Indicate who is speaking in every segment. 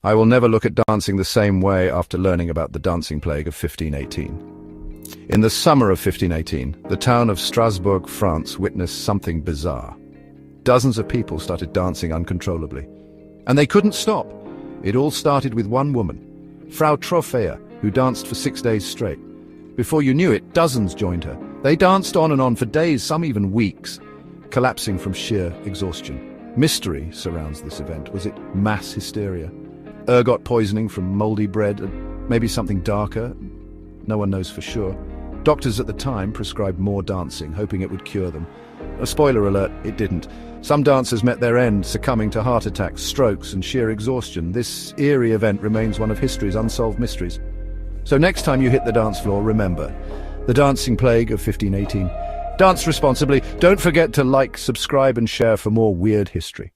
Speaker 1: I will never look at dancing the same way after learning about the dancing plague of 1518. In the summer of 1518, the town of Strasbourg, France, witnessed something bizarre. Dozens of people started dancing uncontrollably. And they couldn't stop. It all started with one woman, Frau Troffea, who danced for 6 days straight. Before you knew it, dozens joined her. They danced on and on for days, some even weeks, collapsing from sheer exhaustion. Mystery surrounds this event. Was it mass hysteria? Ergot poisoning from moldy bread? Maybe something darker? No one knows for sure. Doctors at the time prescribed more dancing, hoping it would cure them. A spoiler alert, it didn't. Some dancers met their end, succumbing to heart attacks, strokes, and sheer exhaustion. This eerie event remains one of history's unsolved mysteries. So next time you hit the dance floor, remember, the dancing plague of 1518. Dance responsibly. Don't forget to like, subscribe, and share for more weird history.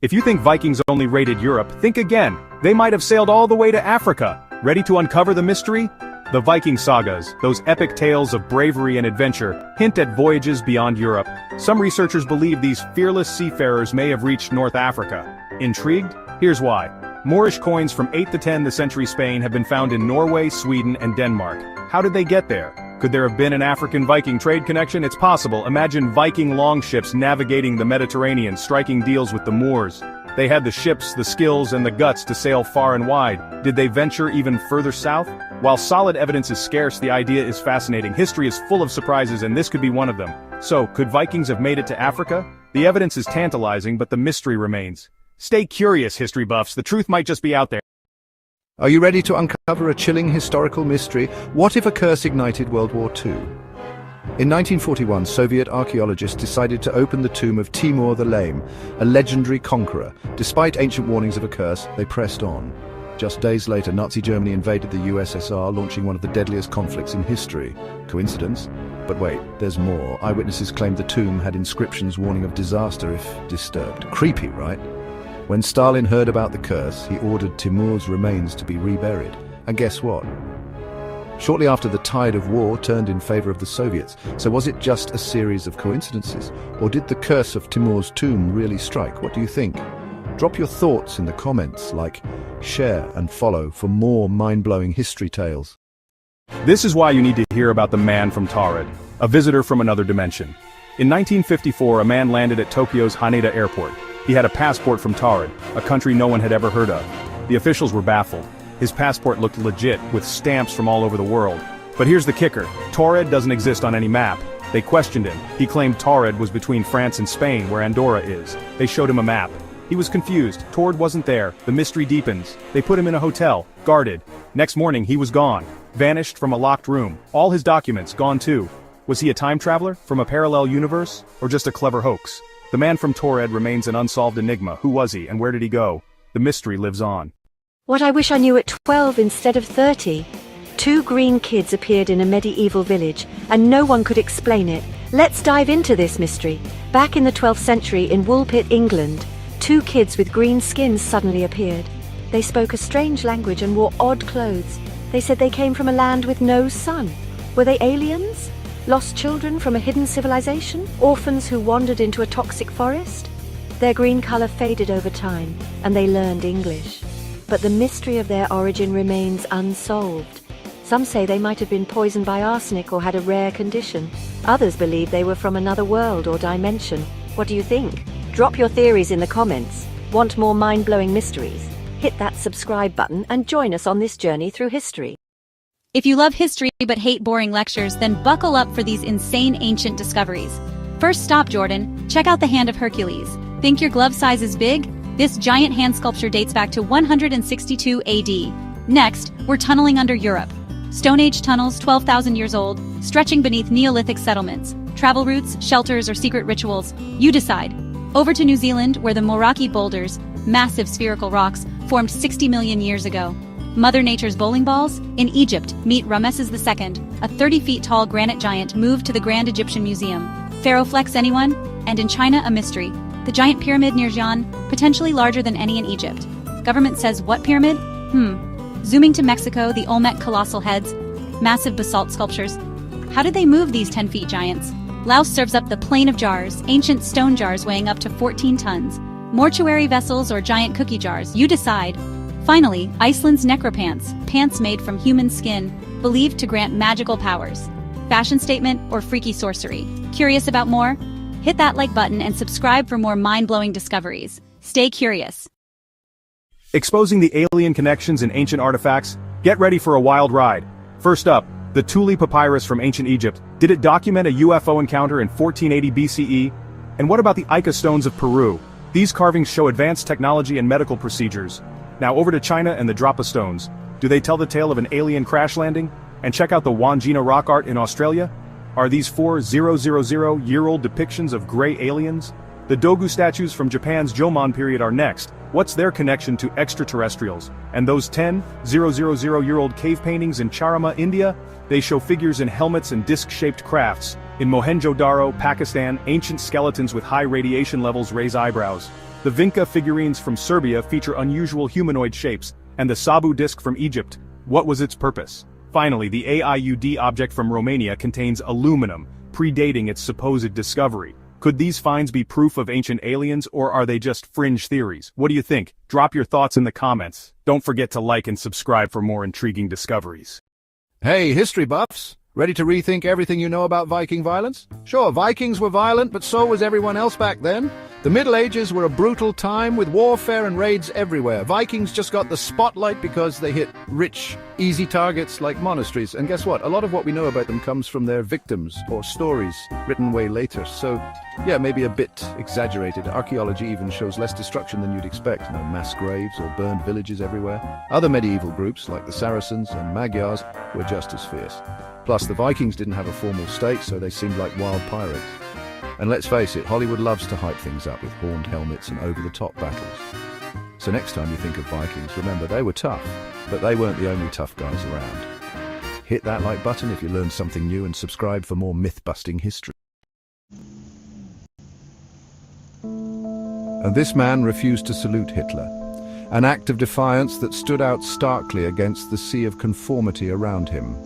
Speaker 2: If you think Vikings only raided Europe, think again. They might have sailed all the way to Africa. Ready to uncover the mystery? The Viking sagas, those epic tales of bravery and adventure, hint at voyages beyond Europe. Some researchers believe these fearless seafarers may have reached North Africa. Intrigued? Here's why. Moorish coins from 8th to 10th century Spain have been found in Norway, Sweden, and Denmark. How did they get there? Could there have been an African-Viking trade connection? It's possible. Imagine Viking longships navigating the Mediterranean, striking deals with the Moors. They had the ships, the skills, and the guts to sail far and wide. Did they venture even further south? While solid evidence is scarce, the idea is fascinating. History is full of surprises, and this could be one of them. So, could Vikings have made it to Africa? The evidence is tantalizing, but the mystery remains. Stay curious, history buffs. The truth might just be out there.
Speaker 1: Are you ready to uncover a chilling historical mystery? What if a curse ignited World War II? In 1941, Soviet archaeologists decided to open the tomb of Timur the Lame, a legendary conqueror. Despite ancient warnings of a curse, they pressed on. Just days later, Nazi Germany invaded the USSR, launching one of the deadliest conflicts in history. Coincidence? But wait, there's more. Eyewitnesses claimed the tomb had inscriptions warning of disaster if disturbed. Creepy, right? When Stalin heard about the curse, he ordered Timur's remains to be reburied. And guess what? Shortly after, the tide of war turned in favor of the Soviets. So was it just a series of coincidences? Or did the curse of Timur's tomb really strike? What do you think? Drop your thoughts in the comments, like, share, and follow for more mind-blowing history tales.
Speaker 2: This is why you need to hear about the man from Taured, a visitor from another dimension. In 1954, a man landed at Tokyo's Haneda Airport. He had a passport from Taured, a country no one had ever heard of. The officials were baffled. His passport looked legit, with stamps from all over the world. But here's the kicker. Taured doesn't exist on any map. They questioned him. He claimed Taured was between France and Spain, where Andorra is. They showed him a map. He was confused. Taured wasn't there. The mystery deepens. They put him in a hotel, guarded. Next morning, he was gone. Vanished from a locked room. All his documents gone too. Was he a time traveler, from a parallel universe, or just a clever hoax? The man from Taured remains an unsolved enigma. Who was he, and where did he go? The mystery lives on.
Speaker 3: What I wish I knew at 12 instead of 30. 2 green kids appeared in a medieval village, and no one could explain it. Let's dive into this mystery. Back in the 12th century in Woolpit, England, 2 kids with green skins suddenly appeared. They spoke a strange language and wore odd clothes. They said they came from a land with no sun. Were they aliens? Lost children from a hidden civilization? Orphans who wandered into a toxic forest? Their green color faded over time, and they learned English. But the mystery of their origin remains unsolved. Some say they might have been poisoned by arsenic or had a rare condition. Others believe they were from another world or dimension. What do you think? Drop your theories in the comments. Want more mind-blowing mysteries? Hit that subscribe button and join us on this journey through history.
Speaker 4: If you love history but hate boring lectures, then buckle up for these insane ancient discoveries. First stop, Jordan. Check out the Hand of Hercules. Think your glove size is big? This giant hand sculpture dates back to 162 AD. Next, we're tunneling under Europe. Stone Age tunnels, 12,000 years old, stretching beneath Neolithic settlements. Travel routes, shelters, or secret rituals. You decide. Over to New Zealand, where the Moraki boulders, massive spherical rocks, formed 60 million years ago. Mother Nature's bowling balls? In Egypt, meet Ramesses II, a 30-feet-tall granite giant moved to the Grand Egyptian Museum. Pharaoh Flex, anyone? And in China, a mystery. The giant pyramid near Xi'an, potentially larger than any in Egypt. Government says what pyramid? Zooming to Mexico, the Olmec colossal heads, massive basalt sculptures. How did they move these 10-feet giants? Laos serves up the Plain of Jars, ancient stone jars weighing up to 14 tons. Mortuary vessels or giant cookie jars, you decide. Finally, Iceland's necropants, pants made from human skin, believed to grant magical powers. Fashion statement or freaky sorcery? Curious about more? Hit that like button and subscribe for more mind-blowing discoveries. Stay curious.
Speaker 2: Exposing the alien connections in ancient artifacts? Get ready for a wild ride. First up, the Thule Papyrus from ancient Egypt. Did it document a UFO encounter in 1480 BCE? And what about the Ica stones of Peru? These carvings show advanced technology and medical procedures. Now over to China and the Drapa stones. Do they tell the tale of an alien crash landing? And check out the Wangina rock art in Australia. Are these 4,000-year-old depictions of gray aliens? The Dogu statues from Japan's Jomon period are next. What's their connection to extraterrestrials? And those 10,000-year-old cave paintings in Charama, India? They show figures in helmets and disc-shaped crafts. In Mohenjo-Daro, Pakistan, ancient skeletons with high radiation levels raise eyebrows. The Vinca figurines from Serbia feature unusual humanoid shapes. And the Sabu disc from Egypt, what was its purpose? Finally, the AIUD object from Romania contains aluminum, predating its supposed discovery. Could these finds be proof of ancient aliens, or are they just fringe theories? What do you think? Drop your thoughts in the comments. Don't forget to like and subscribe for more intriguing discoveries.
Speaker 1: Hey, history buffs! Ready to rethink everything you know about Viking violence? Sure, Vikings were violent, but so was everyone else back then. The Middle Ages were a brutal time with warfare and raids everywhere. Vikings just got the spotlight because they hit rich, easy targets like monasteries. And guess what? A lot of what we know about them comes from their victims or stories written way later. So, yeah, maybe a bit exaggerated. Archaeology even shows less destruction than you'd expect. No mass graves or burned villages everywhere. Other medieval groups, like the Saracens and Magyars, were just as fierce. Plus, the Vikings didn't have a formal state, so they seemed like wild pirates. And let's face it, Hollywood loves to hype things up with horned helmets and over-the-top battles. So next time you think of Vikings, remember they were tough, but they weren't the only tough guys around. Hit that like button if you learned something new and subscribe for more myth-busting history. And this man refused to salute Hitler, an act of defiance that stood out starkly against the sea of conformity around him.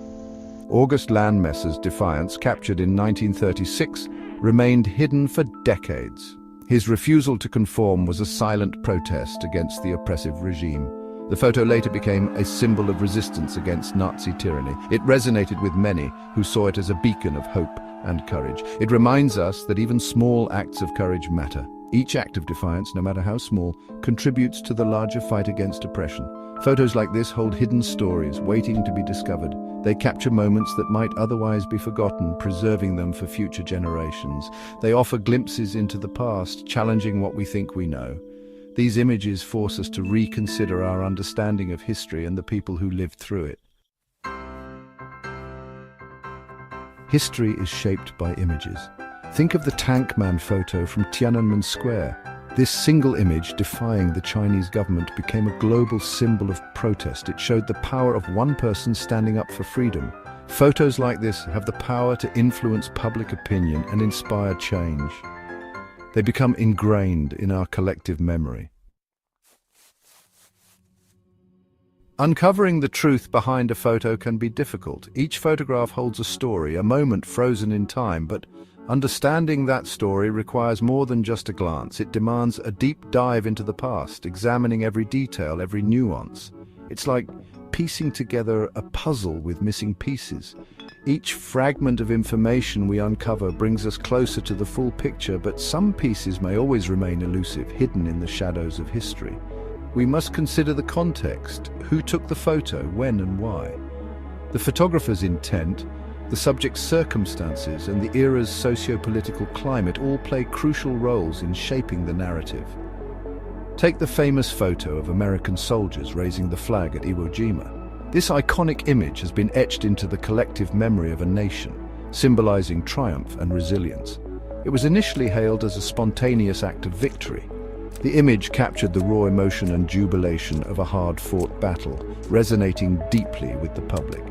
Speaker 1: August Landmesser's defiance, captured in 1936, remained hidden for decades. His refusal to conform was a silent protest against the oppressive regime. The photo later became a symbol of resistance against Nazi tyranny. It resonated with many who saw it as a beacon of hope and courage. It reminds us that even small acts of courage matter. Each act of defiance, no matter how small, contributes to the larger fight against oppression. Photos like this hold hidden stories waiting to be discovered. They capture moments that might otherwise be forgotten, preserving them for future generations. They offer glimpses into the past, challenging what we think we know. These images force us to reconsider our understanding of history and the people who lived through it. History is shaped by images. Think of the Tank Man photo from Tiananmen Square. This single image, defying the Chinese government, became a global symbol of protest. It showed the power of one person standing up for freedom. Photos like this have the power to influence public opinion and inspire change. They become ingrained in our collective memory. Uncovering the truth behind a photo can be difficult. Each photograph holds a story, a moment frozen in time, but understanding that story requires more than just a glance. It demands a deep dive into the past, examining every detail, every nuance. It's like piecing together a puzzle with missing pieces. Each fragment of information we uncover brings us closer to the full picture, but some pieces may always remain elusive, hidden in the shadows of history. We must consider the context. Who took the photo, when and why? The photographer's intent, the subject's circumstances, and the era's socio-political climate all play crucial roles in shaping the narrative. Take the famous photo of American soldiers raising the flag at Iwo Jima. This iconic image has been etched into the collective memory of a nation, symbolizing triumph and resilience. It was initially hailed as a spontaneous act of victory. The image captured the raw emotion and jubilation of a hard-fought battle, resonating deeply with the public.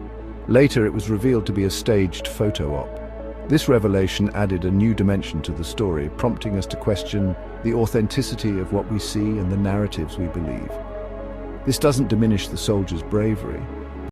Speaker 1: Later, it was revealed to be a staged photo op. This revelation added a new dimension to the story, prompting us to question the authenticity of what we see and the narratives we believe. This doesn't diminish the soldiers' bravery.